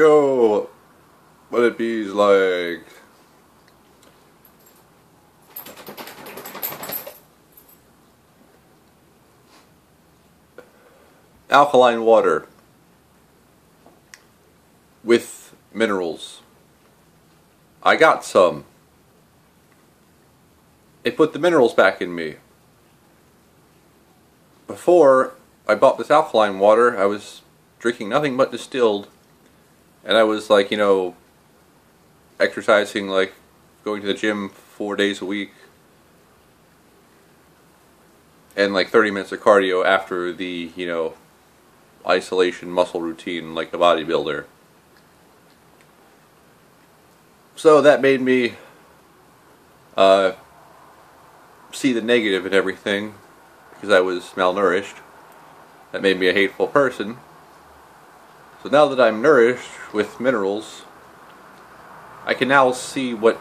Yo, what it be's like. Alkaline water with minerals. I got some. It put the minerals back in me. Before I bought this alkaline water, I was drinking nothing but distilled, and I was like, exercising, like going to the gym 4 days a week, and like 30 minutes of cardio after the, isolation muscle routine like a bodybuilder. So that made me see the negative in everything, because I was malnourished. That made me a hateful person. So now that I'm nourished with minerals, I can now see what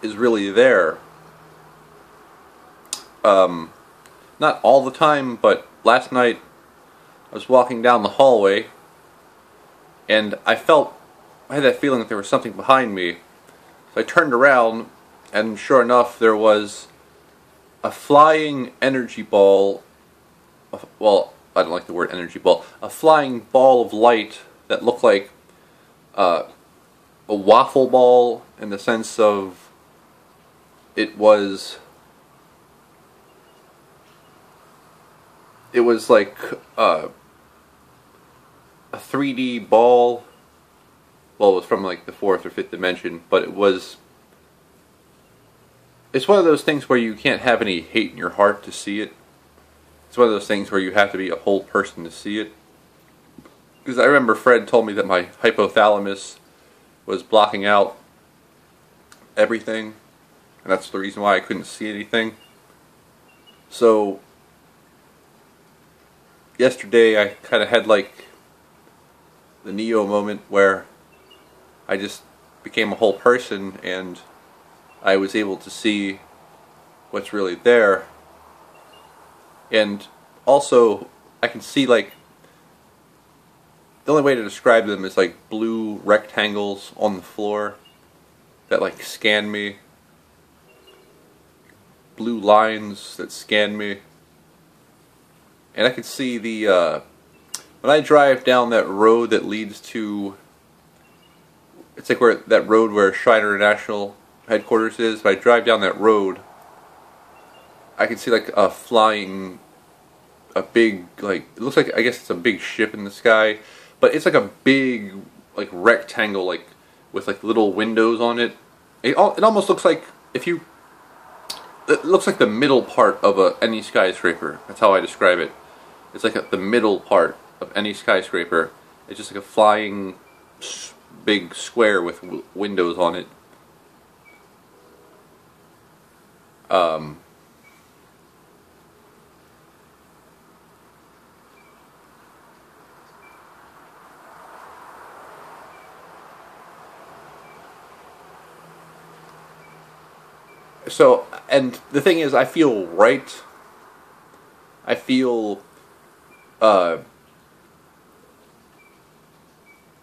is really there. Not all the time, but last night I was walking down the hallway and I had that feeling that there was something behind me. So I turned around, and sure enough there was a flying energy ball. Well, I don't like the word energy ball. A flying ball of light that looked like a waffle ball, in the sense of it was like a 3D ball. Well, it was from like the 4th or 5th dimension, but it's one of those things where you can't have any hate in your heart to see it. It's one of those things where you have to be a whole person to see it. Because I remember Fred told me that my hypothalamus was blocking out everything, and that's the reason why I couldn't see anything. So yesterday I kind of had like the Neo moment where I just became a whole person, and I was able to see what's really there. And also I can see, like, the only way to describe them is like blue rectangles on the floor that like scan me. Blue lines that scan me. And I can see the when I drive down that road that leads to, it's like where that road where Shriner International headquarters is. If I drive down that road, I can see like a big, like, it looks like, I guess it's a big ship in the sky, but it's like a big, like, rectangle, like, with like little windows on it. It almost looks like, it looks like the middle part of any skyscraper. That's how I describe it. It's like the middle part of any skyscraper. It's just like a flying big square with windows on it. So, and the thing is, I feel right. I feel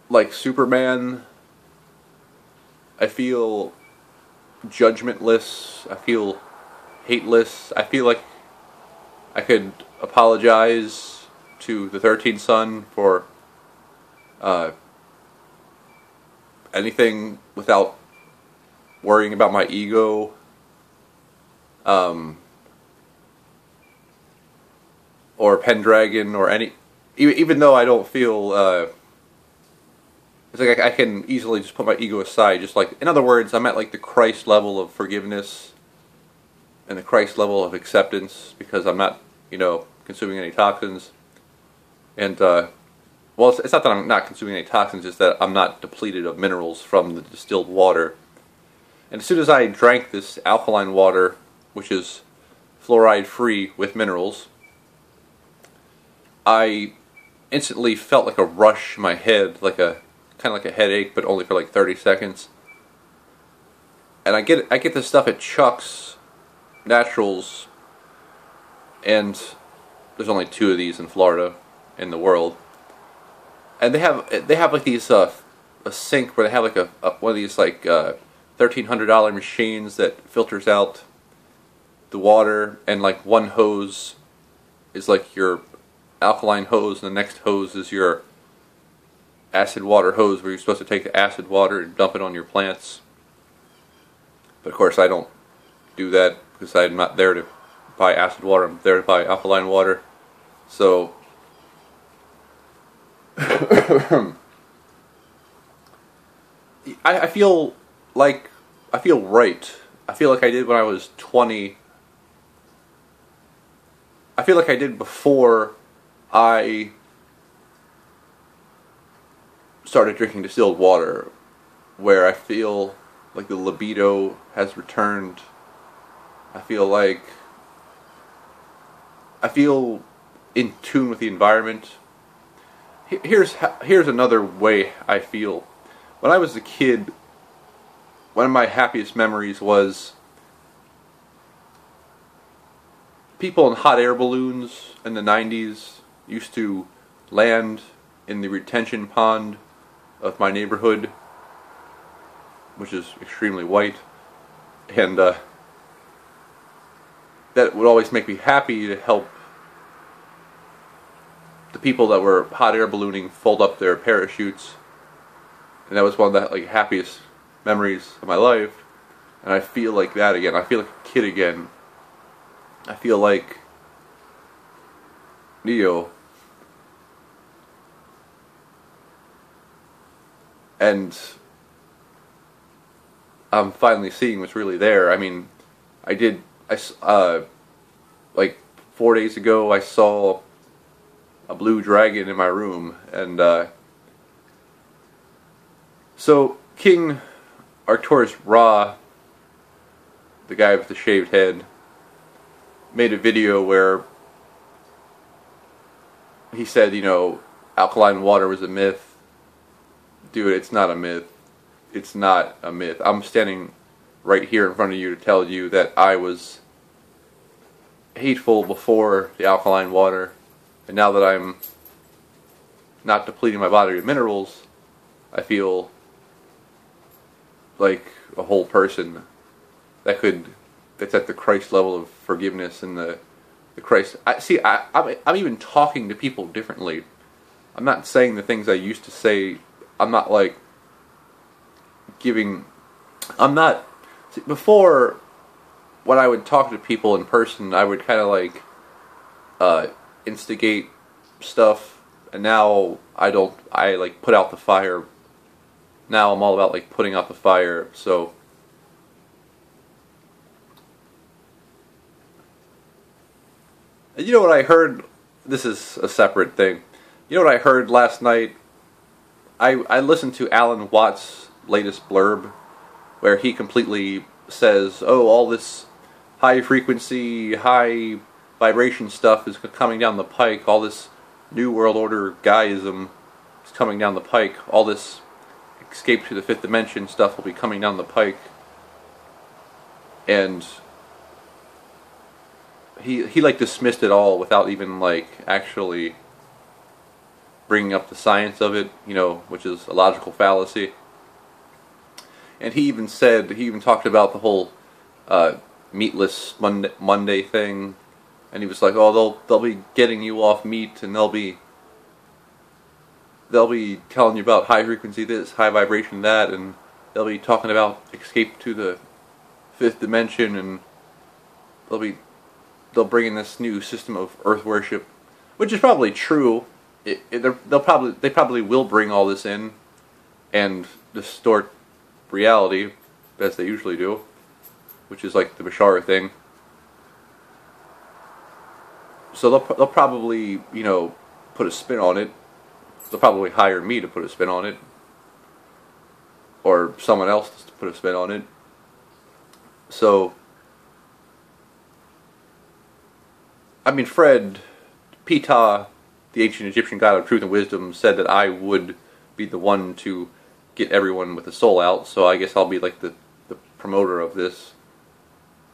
like Superman. I feel judgmentless. I feel hateless. I feel like I could apologize to the 13th Son for anything without worrying about my ego. Or Pendragon, or even though I don't feel, it's like I can easily just put my ego aside. Just like, in other words, I'm at like the Christ level of forgiveness and the Christ level of acceptance, because I'm not, consuming any toxins. And, well, it's not that I'm not consuming any toxins, it's that I'm not depleted of minerals from the distilled water. And as soon as I drank this alkaline water, which is fluoride free with minerals, I instantly felt like a rush in my head, like kind of like a headache, but only for like 30 seconds. And I get this stuff at Chuck's Naturals, and there's only 2 of these in Florida, in the world. And they have like these a sink where they have like one of these like $1,300 machines that filters out the water, and like one hose is like your alkaline hose, and the next hose is your acid water hose, where you're supposed to take the acid water and dump it on your plants. But of course I don't do that because I'm not there to buy acid water, I'm there to buy alkaline water. So I feel right. I feel like I did when I was 20. I feel like I did before I started drinking distilled water, where I feel like the libido has returned. I feel in tune with the environment. Here's another way I feel. When I was a kid, one of my happiest memories was people in hot air balloons in the 90s used to land in the retention pond of my neighborhood, which is extremely white, and that would always make me happy to help the people that were hot air ballooning fold up their parachutes, and that was one of the happiest memories of my life. And I feel like that again. I feel like a kid again. I feel like Neo. And I'm finally seeing what's really there. I mean, like 4 days ago I saw a blue dragon in my room, and so King Arcturus Raw, the guy with the shaved head, made a video where he said, you know, alkaline water was a myth. Dude, it's not a myth. It's not a myth. I'm standing right here in front of you to tell you that I was hateful before the alkaline water, and now that I'm not depleting my body of minerals, I feel like a whole person that's at the Christ level of forgiveness, and the Christ. I'm even talking to people differently. I'm not saying the things I used to say. I'm not like giving. I'm not. See, before, when I would talk to people in person, I would kind of like instigate stuff, and now I don't. I like put out the fire. Now I'm all about like putting out the fire. So and you know what I heard? This is a separate thing. You know what I heard last night? I listened to Alan Watts' latest blurb, where he completely says, oh, all this high frequency, high vibration stuff is coming down the pike, all this New World Order guyism is coming down the pike, all this escape to the fifth dimension stuff will be coming down the pike. And he like dismissed it all without even like actually bringing up the science of it, you know, which is a logical fallacy. And he even talked about the whole meatless Monday thing, and he was like, oh, they'll be getting you off meat, and they'll be telling you about high frequency this, high vibration that, and they'll be talking about escape to the fifth dimension, and they'll bring in this new system of earth worship, which is probably true. They probably will bring all this in and distort reality, as they usually do, which is like the Bashar thing. So they'll probably, you know, put a spin on it. They'll probably hire me to put a spin on it, or someone else to put a spin on it. So, I mean, Fred Ptah, the ancient Egyptian god of truth and wisdom, said that I would be the one to get everyone with the soul out, so I guess I'll be like the promoter of this,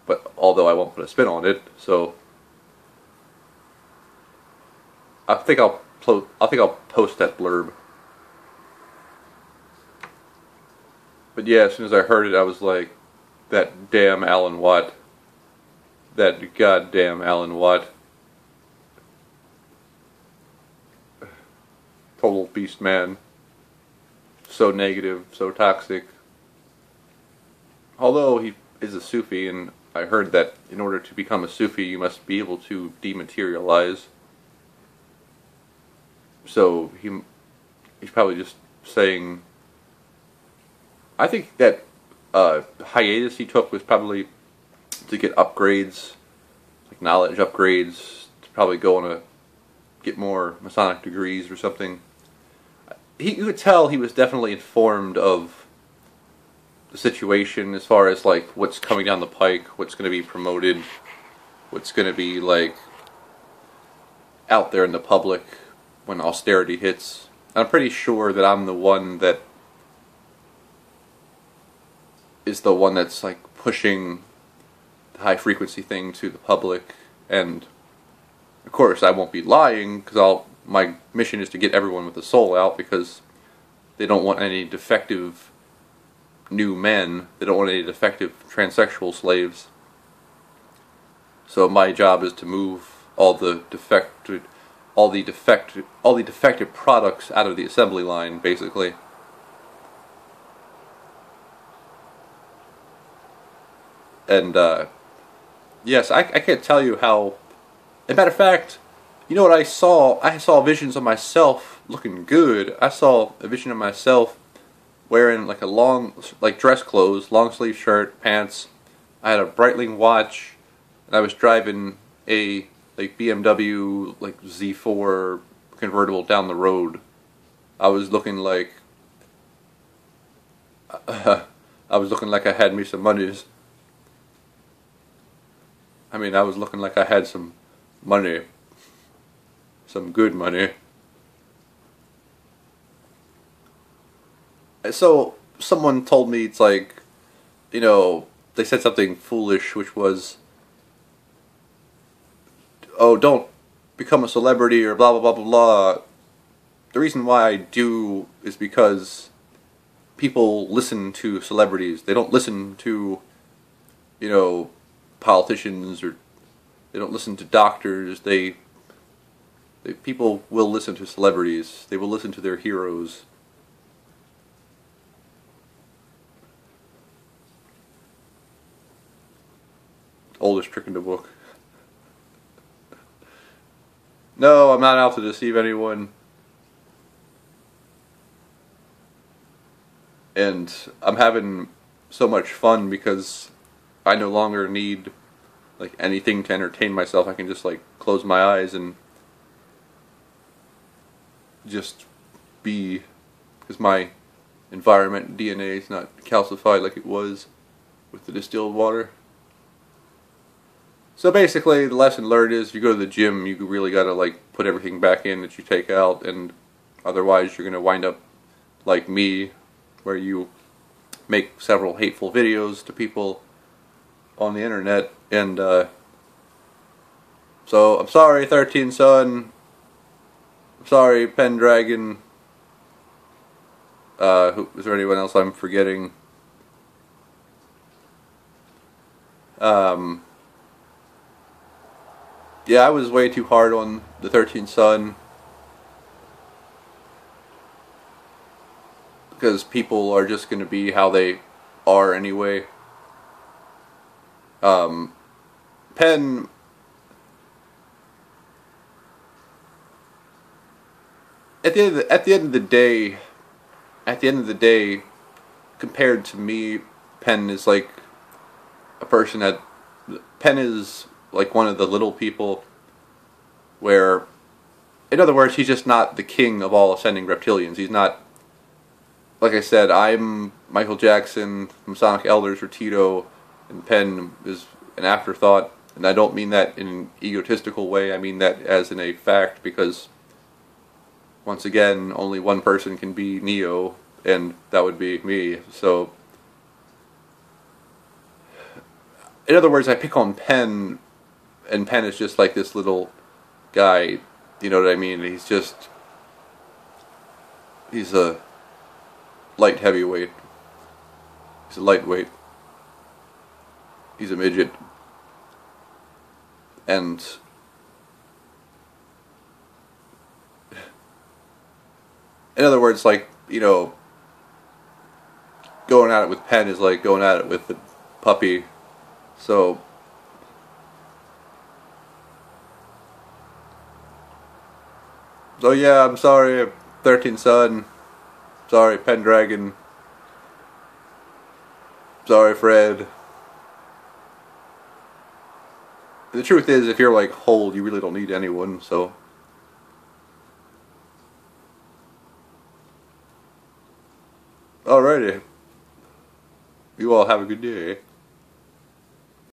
but although I won't put a spin on it. So I think I'll post that blurb. But yeah, as soon as I heard it, I was like, that damn Alan Watt. That goddamn Alan Watt. Total beast man. So negative, so toxic. Although he is a Sufi, and I heard that in order to become a Sufi, you must be able to dematerialize. So he's probably just saying. I think that hiatus he took was probably to get upgrades, like knowledge upgrades, to probably go on a get more Masonic degrees or something. You could tell he was definitely informed of the situation as far as like what's coming down the pike, what's going to be promoted, what's going to be like out there in the public when austerity hits. I'm pretty sure that I'm the one that is the one that's like pushing the high frequency thing to the public, and of course I won't be lying because my mission is to get everyone with the soul out, because they don't want any defective new men, they don't want any defective transsexual slaves. So my job is to move all the defective products out of the assembly line, basically. And yes, I can't tell you how. As a matter of fact, you know what I saw? I saw visions of myself looking good. I saw a vision of myself wearing like a long, like dress clothes, long sleeve shirt, pants. I had a Breitling watch, and I was driving a like BMW like Z4 convertible down the road. I was looking like I had me some monies. I mean, I was looking like I had some money. Some good money. So, someone told me, it's like, you know, they said something foolish, which was, oh, don't become a celebrity or blah blah blah blah blah. The reason why I do is because people listen to celebrities. They don't listen to, you know, politicians, or they don't listen to doctors. People will listen to celebrities. They will listen to their heroes. Oldest trick in the book. No, I'm not out to deceive anyone. And I'm having so much fun because I no longer need like anything to entertain myself. I can just like close my eyes and just be, because my environment DNA is not calcified like it was with the distilled water. So basically the lesson learned is, if you go to the gym, you really gotta like put everything back in that you take out, and otherwise you're gonna wind up like me, where you make several hateful videos to people on the internet. And so I'm sorry, 13 Son. I'm sorry, Pendragon. Is there anyone else I'm forgetting? Yeah, I was way too hard on the 13th Son, because people are just going to be how they are anyway. Penn, at the end of the day, compared to me, Penn is like a person that Penn is like one of the little people, where, in other words, he's just not the king of all ascending reptilians. He's not, like I said, I'm Michael Jackson, Masonic Elders, or Tito, and Penn is an afterthought. And I don't mean that in an egotistical way, I mean that as in a fact, because once again, only one person can be Neo, and that would be me. So, in other words, I pick on Penn, and Penn is just like this little guy, you know what I mean? He's a light heavyweight. He's a lightweight. He's a midget. And in other words, like, you know, going at it with Pen is like going at it with the puppy. So yeah, I'm sorry, 13th Son. Sorry, Pendragon. Sorry, Fred. The truth is, if you're like Hold, you really don't need anyone, so. Alrighty. You all have a good day.